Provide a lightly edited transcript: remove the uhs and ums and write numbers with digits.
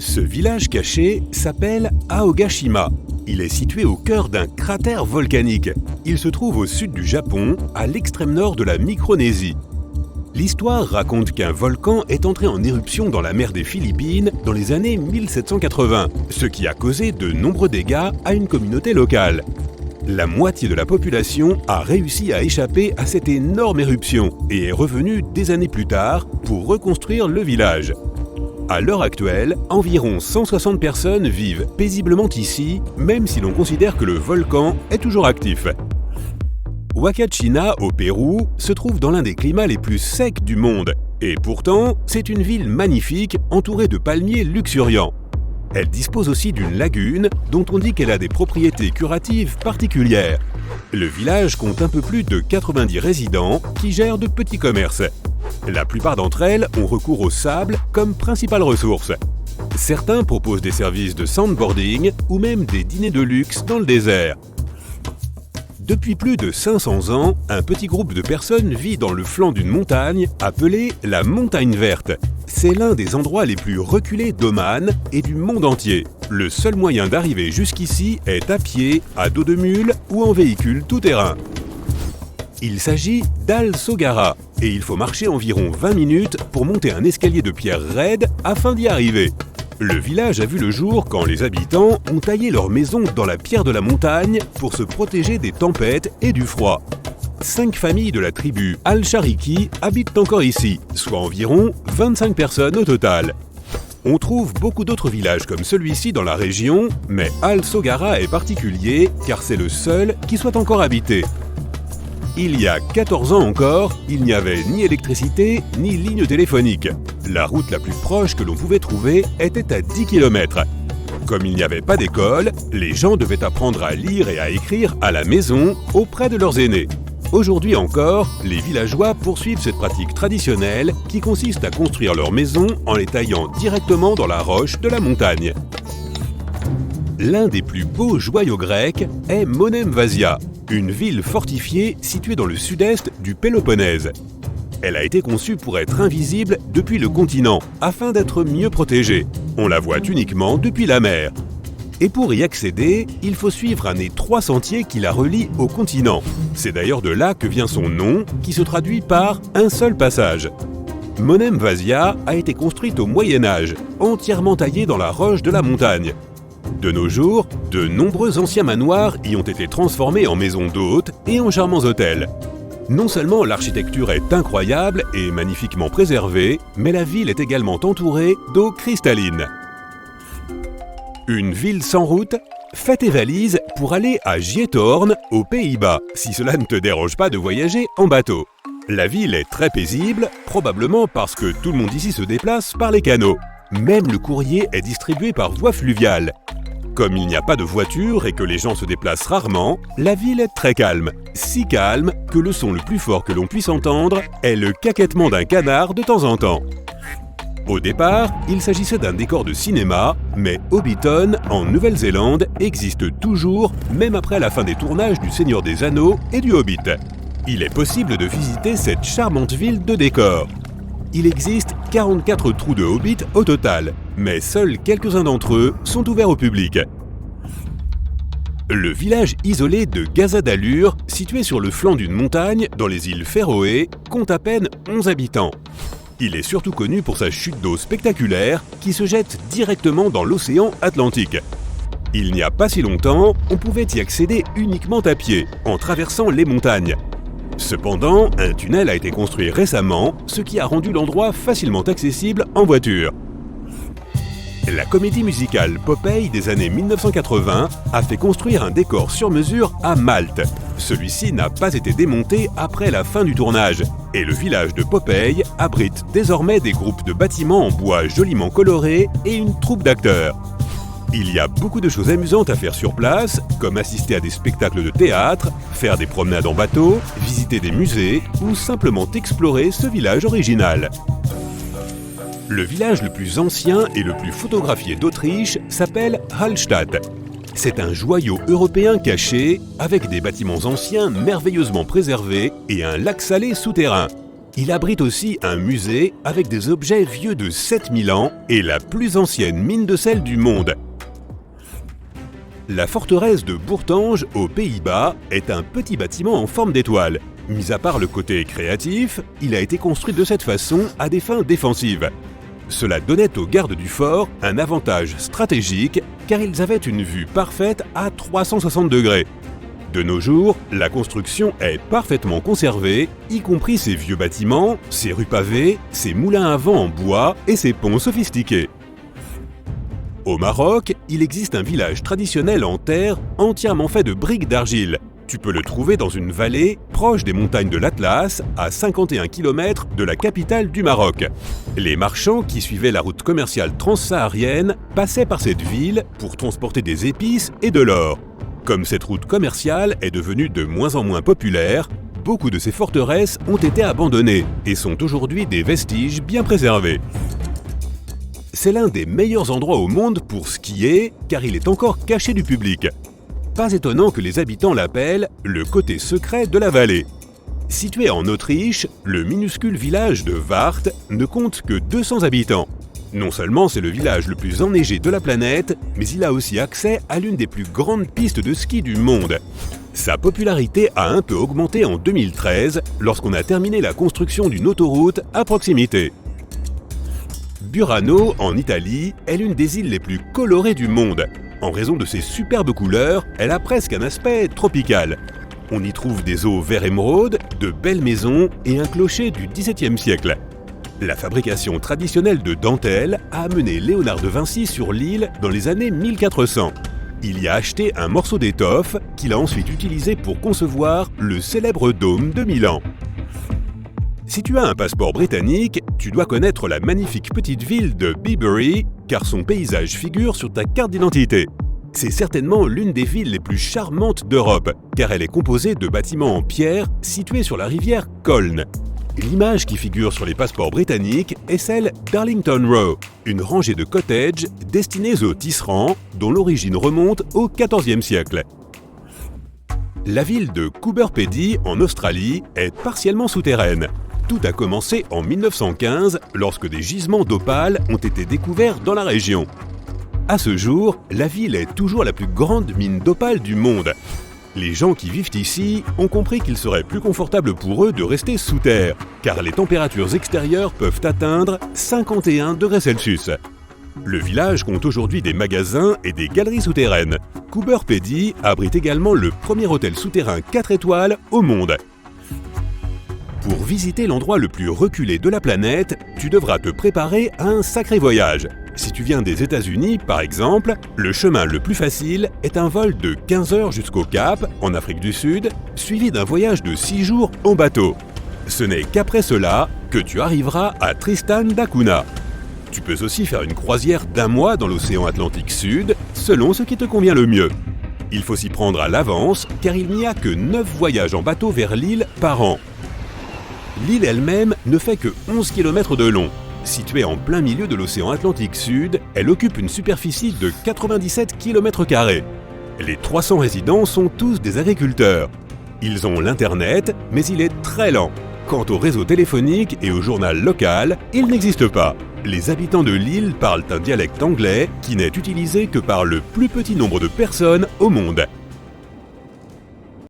Ce village caché s'appelle Aogashima. Il est situé au cœur d'un cratère volcanique. Il se trouve au sud du Japon, à l'extrême nord de la Micronésie. L'histoire raconte qu'un volcan est entré en éruption dans la mer des Philippines dans les années 1780, ce qui a causé de nombreux dégâts à une communauté locale. La moitié de la population a réussi à échapper à cette énorme éruption et est revenue des années plus tard pour reconstruire le village. À l'heure actuelle, environ 160 personnes vivent paisiblement ici, même si l'on considère que le volcan est toujours actif. Huacachina, au Pérou, se trouve dans l'un des climats les plus secs du monde. Et pourtant, c'est une ville magnifique entourée de palmiers luxuriants. Elle dispose aussi d'une lagune dont on dit qu'elle a des propriétés curatives particulières. Le village compte un peu plus de 90 résidents qui gèrent de petits commerces. La plupart d'entre elles ont recours au sable comme principale ressource. Certains proposent des services de sandboarding ou même des dîners de luxe dans le désert. Depuis plus de 500 ans, un petit groupe de personnes vit dans le flanc d'une montagne appelée la Montagne Verte. C'est l'un des endroits les plus reculés d'Oman et du monde entier. Le seul moyen d'arriver jusqu'ici est à pied, à dos de mule ou en véhicule tout-terrain. Il s'agit d'Al Sogara et il faut marcher environ 20 minutes pour monter un escalier de pierre raide afin d'y arriver. Le village a vu le jour quand les habitants ont taillé leur maison dans la pierre de la montagne pour se protéger des tempêtes et du froid. 5 familles de la tribu Al-Shariki habitent encore ici, soit environ 25 personnes au total. On trouve beaucoup d'autres villages comme celui-ci dans la région, mais Al Sogara est particulier car c'est le seul qui soit encore habité. Il y a 14 ans encore, il n'y avait ni électricité ni ligne téléphonique. La route la plus proche que l'on pouvait trouver était à 10 km. Comme il n'y avait pas d'école, les gens devaient apprendre à lire et à écrire à la maison auprès de leurs aînés. Aujourd'hui encore, les villageois poursuivent cette pratique traditionnelle qui consiste à construire leurs maisons en les taillant directement dans la roche de la montagne. L'un des plus beaux joyaux grecs est Monemvasia, une ville fortifiée située dans le sud-est du Péloponnèse. Elle a été conçue pour être invisible depuis le continent, afin d'être mieux protégée. On la voit uniquement depuis la mer. Et pour y accéder, il faut suivre un étroit sentier qui la relie au continent. C'est d'ailleurs de là que vient son nom, qui se traduit par un seul passage. Monemvasia a été construite au Moyen-Âge, entièrement taillée dans la roche de la montagne. De nos jours, de nombreux anciens manoirs y ont été transformés en maisons d'hôtes et en charmants hôtels. Non seulement l'architecture est incroyable et magnifiquement préservée, mais la ville est également entourée d'eau cristalline. Une ville sans route? Fais tes valises pour aller à Giethoorn, aux Pays-Bas, si cela ne te dérange pas de voyager en bateau. La ville est très paisible, probablement parce que tout le monde ici se déplace par les canaux. Même le courrier est distribué par voie fluviale. Comme il n'y a pas de voiture et que les gens se déplacent rarement, la ville est très calme. Si calme que le son le plus fort que l'on puisse entendre est le caquettement d'un canard de temps en temps. Au départ, il s'agissait d'un décor de cinéma, mais Hobbiton, en Nouvelle-Zélande, existe toujours, même après la fin des tournages du Seigneur des Anneaux et du Hobbit. Il est possible de visiter cette charmante ville de décor. Il existe 44 trous de Hobbit au total, mais seuls quelques-uns d'entre eux sont ouverts au public. Le village isolé de Gazadalur, situé sur le flanc d'une montagne dans les îles Féroé, compte à peine 11 habitants. Il est surtout connu pour sa chute d'eau spectaculaire qui se jette directement dans l'océan Atlantique. Il n'y a pas si longtemps, on pouvait y accéder uniquement à pied, en traversant les montagnes. Cependant, un tunnel a été construit récemment, ce qui a rendu l'endroit facilement accessible en voiture. La comédie musicale Popeye des années 1980 a fait construire un décor sur mesure à Malte. Celui-ci n'a pas été démonté après la fin du tournage, et le village de Popeye abrite désormais des groupes de bâtiments en bois joliment colorés et une troupe d'acteurs. Il y a beaucoup de choses amusantes à faire sur place, comme assister à des spectacles de théâtre, faire des promenades en bateau, visiter des musées ou simplement explorer ce village original. Le village le plus ancien et le plus photographié d'Autriche s'appelle Hallstatt. C'est un joyau européen caché, avec des bâtiments anciens merveilleusement préservés et un lac salé souterrain. Il abrite aussi un musée avec des objets vieux de 7000 ans et la plus ancienne mine de sel du monde. La forteresse de Bourtange, aux Pays-Bas, est un petit bâtiment en forme d'étoile. Mis à part le côté créatif, il a été construit de cette façon à des fins défensives. Cela donnait aux gardes du fort un avantage stratégique car ils avaient une vue parfaite à 360 degrés. De nos jours, la construction est parfaitement conservée, y compris ses vieux bâtiments, ses rues pavées, ses moulins à vent en bois et ses ponts sophistiqués. Au Maroc, il existe un village traditionnel en terre entièrement fait de briques d'argile. Tu peux le trouver dans une vallée proche des montagnes de l'Atlas, à 51 km de la capitale du Maroc. Les marchands qui suivaient la route commerciale transsaharienne passaient par cette ville pour transporter des épices et de l'or. Comme cette route commerciale est devenue de moins en moins populaire, beaucoup de ces forteresses ont été abandonnées et sont aujourd'hui des vestiges bien préservés. C'est l'un des meilleurs endroits au monde pour skier car il est encore caché du public. Pas étonnant que les habitants l'appellent le côté secret de la vallée. Situé en Autriche, le minuscule village de Warth ne compte que 200 habitants. Non seulement c'est le village le plus enneigé de la planète, mais il a aussi accès à l'une des plus grandes pistes de ski du monde. Sa popularité a un peu augmenté en 2013 lorsqu'on a terminé la construction d'une autoroute à proximité. Burano, en Italie, est l'une des îles les plus colorées du monde. En raison de ses superbes couleurs, elle a presque un aspect tropical. On y trouve des eaux vert émeraude, de belles maisons et un clocher du XVIIe siècle. La fabrication traditionnelle de dentelles a amené Léonard de Vinci sur l'île dans les années 1400. Il y a acheté un morceau d'étoffe qu'il a ensuite utilisé pour concevoir le célèbre dôme de Milan. Si tu as un passeport britannique, tu dois connaître la magnifique petite ville de Bibury, car son paysage figure sur ta carte d'identité. C'est certainement l'une des villes les plus charmantes d'Europe, car elle est composée de bâtiments en pierre situés sur la rivière Colne. L'image qui figure sur les passeports britanniques est celle d'Arlington Row, une rangée de cottages destinés aux tisserands dont l'origine remonte au XIVe siècle. La ville de Coober Pedy, en Australie, est partiellement souterraine. Tout a commencé en 1915 lorsque des gisements d'opale ont été découverts dans la région. À ce jour, la ville est toujours la plus grande mine d'opale du monde. Les gens qui vivent ici ont compris qu'il serait plus confortable pour eux de rester sous terre, car les températures extérieures peuvent atteindre 51 degrés Celsius. Le village compte aujourd'hui des magasins et des galeries souterraines. Coober Pedy abrite également le premier hôtel souterrain 4 étoiles au monde. Pour visiter l'endroit le plus reculé de la planète, tu devras te préparer à un sacré voyage. Si tu viens des États-Unis, par exemple, le chemin le plus facile est un vol de 15 heures jusqu'au Cap, en Afrique du Sud, suivi d'un voyage de 6 jours en bateau. Ce n'est qu'après cela que tu arriveras à Tristan da Cunha. Tu peux aussi faire une croisière d'1 mois dans l'océan Atlantique Sud, selon ce qui te convient le mieux. Il faut s'y prendre à l'avance, car il n'y a que 9 voyages en bateau vers l'île par an. L'île elle-même ne fait que 11 km de long. Située en plein milieu de l'océan Atlantique Sud, elle occupe une superficie de 97 km². Les 300 résidents sont tous des agriculteurs. Ils ont l'Internet, mais il est très lent. Quant au réseau téléphonique et au journal local, il n'existe pas. Les habitants de l'île parlent un dialecte anglais qui n'est utilisé que par le plus petit nombre de personnes au monde.